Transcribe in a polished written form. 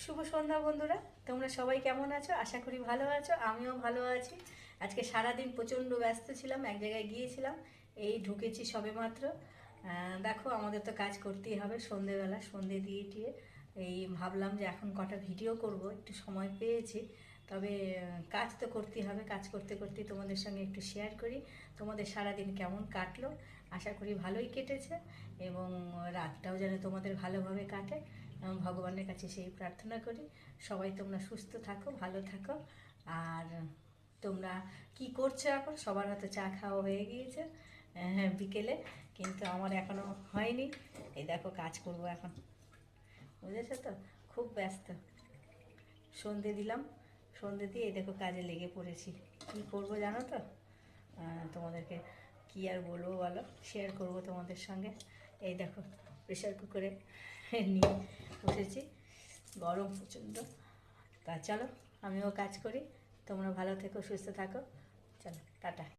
শুভ সন্ধ্যা বন্ধুরা, তোমরা সবাই কেমন আছো? আশা করি ভালো আছো, আমিও ভালো আছি। আজকে সারাদিন প্রচণ্ড ব্যস্ত ছিলাম, এক জায়গায় গিয়েছিলাম, এই ঢুকেছি সবে মাত্র। দেখো, আমাদের তো কাজ করতেই হবে। সন্ধেবেলা সন্ধে দিয়ে টিয়ে এই ভাবলাম যে এখন কটা ভিডিও করব, একটু সময় পেয়েছি। তবে কাজ তো করতেই হবে, কাজ করতে করতে তোমাদের সঙ্গে একটু শেয়ার করি তোমাদের সারাদিন কেমন কাটলো। আশা করি ভালোই কেটেছে এবং রাতটাও যেন তোমাদের ভালোভাবে কাটে। ভগবানের কাছে সেই প্রার্থনা করি সবাই তোমরা সুস্থ থাকো, ভালো থাকো। আর তোমরা কি করছো এখন? সবার হয়তো চা খাওয়া হয়ে গিয়েছে বিকেলে, কিন্তু আমার এখনো হয়নি। এই দেখো, কাজ করব এখন, বুঝেছো তো? খুব ব্যস্ত। সন্ধে দিলাম, সন্ধে দিয়ে এই দেখো কাজে লেগে পড়েছি। কি করব জানো তো? তোমাদেরকে কি আর বলবো বলো, শেয়ার করব তোমাদের সঙ্গে। এই দেখো, প্রেশার কুকারে নিয়ে বসেছি, গরম প্রচণ্ড। তা চলো, আমিও কাজ করি। তোমরা ভালো থেকো, সুস্থ থাকো। চলো, টাটা।